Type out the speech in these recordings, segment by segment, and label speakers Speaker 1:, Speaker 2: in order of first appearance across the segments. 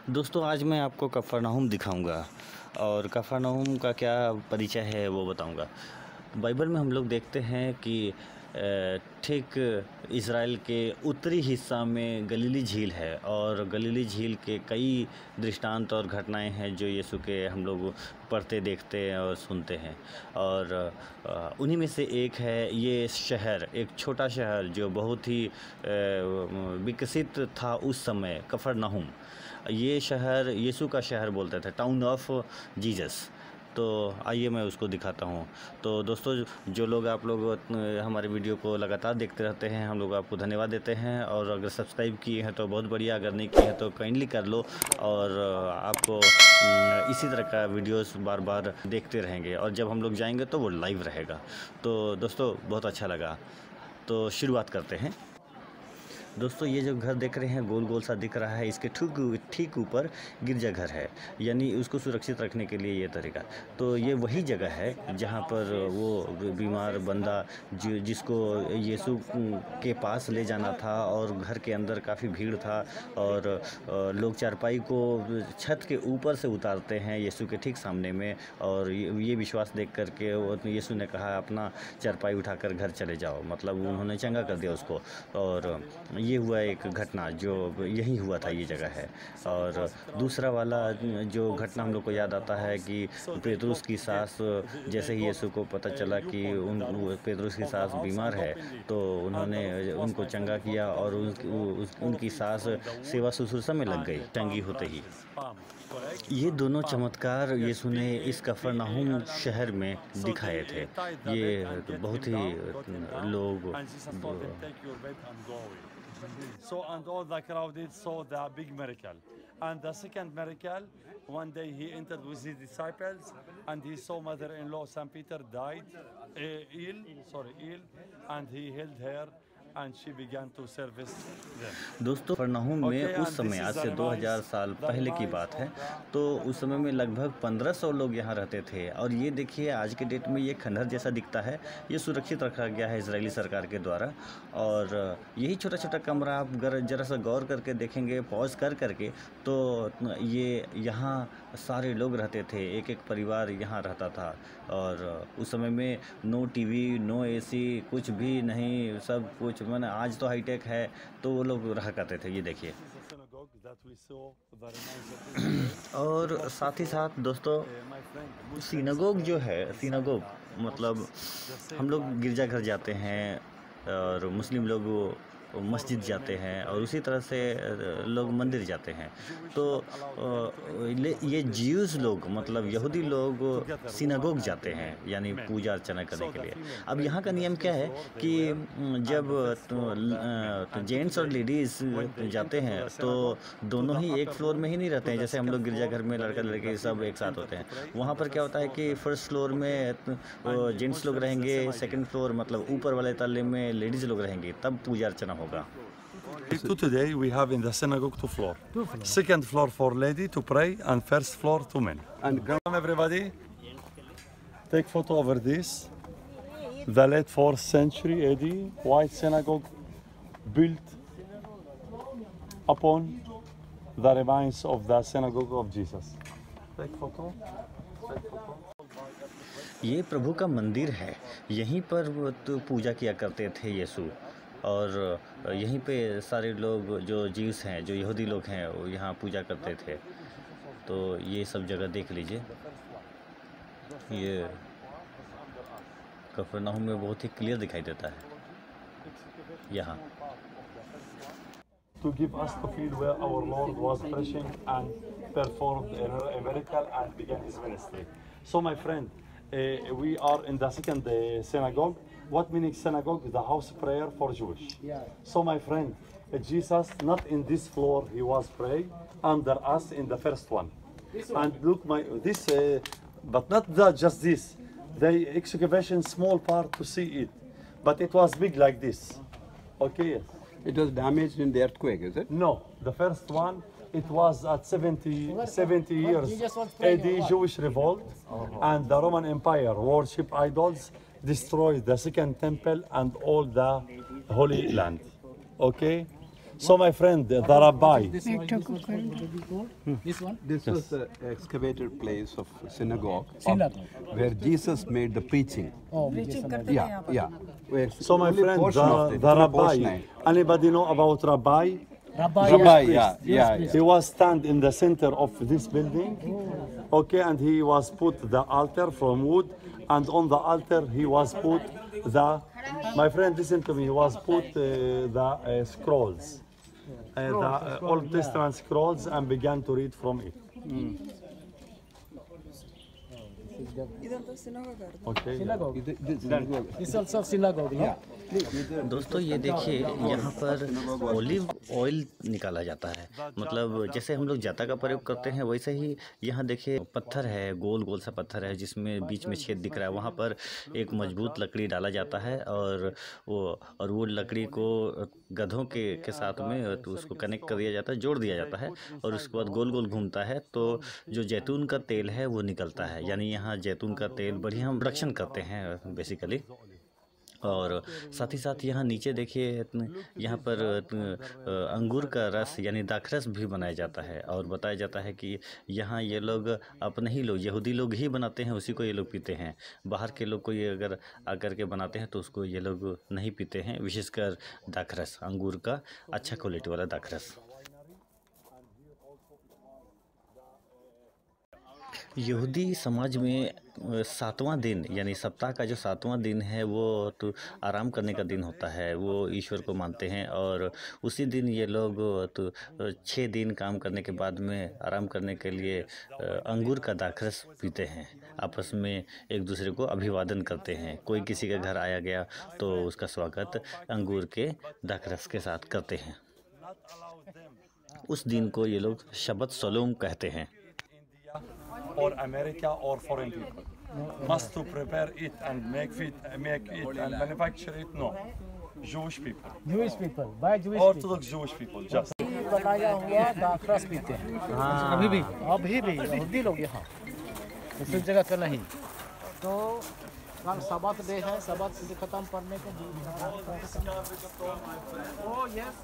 Speaker 1: दोस्तों आज मैं आपको कफरनहूम दिखाऊंगा और कफरनहूम का क्या परिचय है वो बताऊंगा। बाइबल में हम लोग देखते हैं कि ठीक इज़राइल के उत्तरी हिस्सा में गलीली झील है और गलीली झील के कई दृष्टांत और घटनाएं हैं जो यीशु के हम लोग पढ़ते देखते हैं और सुनते हैं। और उन्हीं में से एक है ये शहर, एक छोटा शहर जो बहुत ही विकसित था उस समय, कफरनहूम। ये शहर यीशु का शहर बोलते थे, टाउन ऑफ जीसस। तो आइए मैं उसको दिखाता हूँ। तो दोस्तों जो लोग आप लोग हमारे वीडियो को लगातार देखते रहते हैं, हम लोग आपको धन्यवाद देते हैं। और अगर सब्सक्राइब किए हैं तो बहुत बढ़िया, अगर नहीं किए हैं तो काइंडली कर लो। और आपको इसी तरह का वीडियोस बार बार देखते रहेंगे और जब हम लोग जाएंगे तो वो लाइव रहेगा। तो दोस्तों बहुत अच्छा लगा, तो शुरुआत करते हैं। दोस्तों ये जो घर देख रहे हैं गोल गोल सा दिख रहा है, इसके ठीक ऊपर गिरजाघर है, यानी उसको सुरक्षित रखने के लिए ये तरीका। तो ये वही जगह है जहाँ पर वो बीमार बंदा जिसको यीशु के पास ले जाना था, और घर के अंदर काफ़ी भीड़ था और लोग चारपाई को छत के ऊपर से उतारते हैं यीशु के ठीक सामने में। और ये विश्वास देख करके यीशु ने कहा अपना चारपाई उठाकर घर चले जाओ, मतलब उन्होंने चंगा कर दिया उसको। और ये हुआ एक घटना जो यही हुआ था, ये जगह है। और दूसरा वाला जो घटना हम लोग को याद आता है कि पेतरुस की सास, जैसे ही यीशु को पता चला कि पेतरुस की सास बीमार है तो उन्होंने उनको चंगा किया और उनकी सास सेवा शुश्रूषा में लग गई चंगी होते ही। ये दोनों चमत्कार यीशु ने इस कफरनहूम शहर में दिखाए थे। ये बहुत ही लोग
Speaker 2: So and all the crowded saw the big miracle. And the second miracle, one day he entered with his disciples and he saw mother-in-law St. Peter died, ill, and he healed her and she began to service them.
Speaker 1: दोस्तों कफरनहूम में उस समय आज से 2000 साल पहले की बात है। तो उस समय में लगभग 1500 लोग यहाँ रहते थे। और ये देखिए आज के डेट में ये खंडहर जैसा दिखता है, ये सुरक्षित रखा गया है इजरायली सरकार के द्वारा। और यही छोटा छोटा कमरा आप जरा सा गौर करके देखेंगे, पॉज करके, तो ये यहाँ सारे लोग रहते थे, एक एक परिवार यहाँ रहता था। और उस समय में नो टीवी, नो एसी, कुछ भी नहीं, सब कुछ मैंने आज तो हाईटेक है, तो वो लोग रहा करते थे। ये देखिए। और साथ ही साथ दोस्तों सिनागोग जो है, सिनागोग मतलब हम लोग गिरजाघर जाते हैं और मुस्लिम लोग मस्जिद जाते हैं और उसी तरह से लोग मंदिर जाते हैं। तो ये ज्यूज़ लोग मतलब यहूदी लोग सिनागोग जाते हैं, यानी पूजा अर्चना करने के लिए। अब यहाँ का नियम क्या है कि जब जेंट्स और लेडीज़ जाते हैं तो दोनों ही एक फ्लोर में ही नहीं रहते हैं। जैसे हम लोग गिरजाघर में लड़का लड़के सब एक साथ होते हैं, वहाँ पर क्या होता है कि फर्स्ट फ्लोर में जेंट्स लोग रहेंगे, सेकंड फ्लोर मतलब ऊपर वाले तल्ले में लेडीज़ लोग रहेंगे, तब पूजा अर्चना होगा।
Speaker 2: Today we have in the synagogue two floors. Second floor for lady to pray and first floor to men. And come everybody, take photo over this. The late 4th century AD white synagogue built upon the remains of the synagogue of Jesus. Take photo.
Speaker 1: ये प्रभु का मंदिर है, यहीं पर वो तो पूजा किया करते थे यीशु। और यहीं पे सारे लोग जो जीव्स हैं, जो यहूदी लोग हैं, वो यहाँ पूजा करते थे। तो ये सब जगह देख लीजिए। ये कफरनहूम में बहुत ही क्लियर दिखाई देता है यहाँ।
Speaker 2: To give us to feel where our Lord was preaching and performed a miracle and began his ministry. So my friend, we are in the second synagogue. What means synagogue? The house prayer for Jewish. Yeah. So my friend, Jesus not in this floor, he was praying under us in the first one. And look this, but not just this. The excavation small part to see it, but it was big like this. Okay. Yes.
Speaker 3: It was damaged in the earthquake, is it?
Speaker 2: No, the first one, it was at 70 years AD Jewish revolt, and the Roman Empire worship idols, destroyed the second temple and all the Holy Land. Okay, So my friend, the rabbi.
Speaker 3: This was the excavated place of synagogue, where Jesus made the preaching. Yeah, yeah.
Speaker 2: So my
Speaker 3: Only
Speaker 2: friend,
Speaker 3: portion of it,
Speaker 2: the
Speaker 3: only
Speaker 2: rabbi.
Speaker 3: portion.
Speaker 2: Anybody know about rabbi?
Speaker 3: Rabbi, yeah.
Speaker 2: He was stand in the center of this building, okay, and he was put the altar from wood, and on the altar he was put the, my friend, listen to me, he was put the scrolls, the Old Testament scrolls, and began to read from it. Okay.
Speaker 4: This also synagogue, no?
Speaker 1: दोस्तों ये देखिए यहाँ पर olive oil निकाला जाता है, मतलब जैसे हम लोग जाता का प्रयोग करते हैं वैसे ही यहाँ देखिए पत्थर है, गोल गोल सा पत्थर है जिसमें बीच में छेद दिख रहा है। वहाँ पर एक मजबूत लकड़ी डाला जाता है और वो लकड़ी को गधों के साथ में तो उसको कनेक्ट कर दिया जाता है, जोड़ दिया जाता है और उसके बाद गोल गोल घूमता है तो जो जैतून का तेल है वो निकलता है। यानी यहाँ जैतून का तेल बढ़िया हम प्रोडक्शन करते हैं बेसिकली। और साथ ही साथ यहाँ नीचे देखिए यहाँ पर अंगूर का रस यानी दाखरस भी बनाया जाता है और बताया जाता है कि यहाँ ये लोग अपने ही लोग यहूदी लोग ही बनाते हैं, उसी को ये लोग पीते हैं। बाहर के लोग को ये अगर आकर के बनाते हैं तो उसको ये लोग नहीं पीते हैं, विशेषकर दाखरस, अंगूर का अच्छा क्वालिटी वाला दाखरस। यहूदी समाज में सातवां दिन यानी सप्ताह का जो सातवां दिन है वो तो आराम करने का दिन होता है, वो ईश्वर को मानते हैं और उसी दिन ये लोग तो 6 दिन काम करने के बाद में आराम करने के लिए अंगूर का दाखरस पीते हैं, आपस में एक दूसरे को अभिवादन करते हैं। कोई किसी के घर आया गया तो उसका स्वागत अंगूर के दाखरस के साथ करते हैं। उस दिन को ये लोग शबत शलोम कहते हैं।
Speaker 2: Or America or foreign people must to prepare it and make it and manufacture it. No, Jewish people.
Speaker 4: Jewish people, by Jewish
Speaker 2: Orthodox Jewish people. Just.
Speaker 4: बनाया हुआ दाखरस पीते हैं अभी भी यहूदी लोग यहाँ दूसरी जगह का नहीं। तो कल सब्बात डे है, सब्बात खत्म करने के
Speaker 2: Oh yes,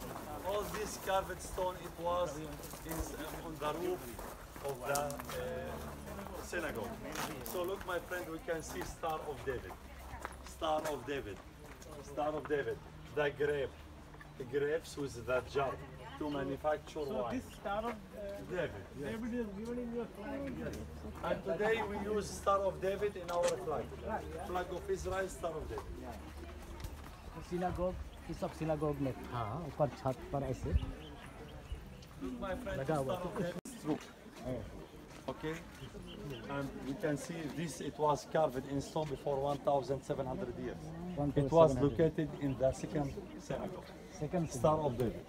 Speaker 2: all this carved stone it was on the roof of the synagogue. So look my friend, we can see Star of David, Star of David, Star of David, the grapes with the jar to manufacture wine.
Speaker 4: This Star of
Speaker 2: David, yes.
Speaker 4: David is given in your flag.
Speaker 2: Yes. And today we use Star of David in our flag, flag of Israel, Star of David.
Speaker 4: Synagogue, ये सब synagogue में था, ऊपर छत पर ऐसे
Speaker 2: My friend,
Speaker 4: लगा हुआ।
Speaker 2: Star of David roof. Okay, and you can see this. It was carved in stone before 1,700 years. It was located in the second synagogue.
Speaker 4: Second
Speaker 2: Star of David.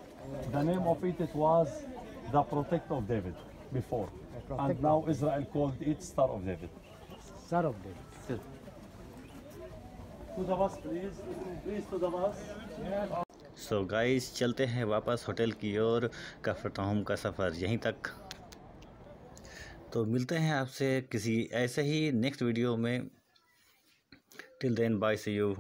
Speaker 2: The name of it was the Protector of David before, and now Israel called it Star of David.
Speaker 4: Star of David.
Speaker 2: To the bus, please. Please to the bus.
Speaker 1: So guys चलते हैं वापस hotel की ओर। कफरनहूम का सफ़र यहीं तक। तो मिलते हैं आपसे किसी ऐसे ही नेक्स्ट वीडियो में। Till then bye, see you.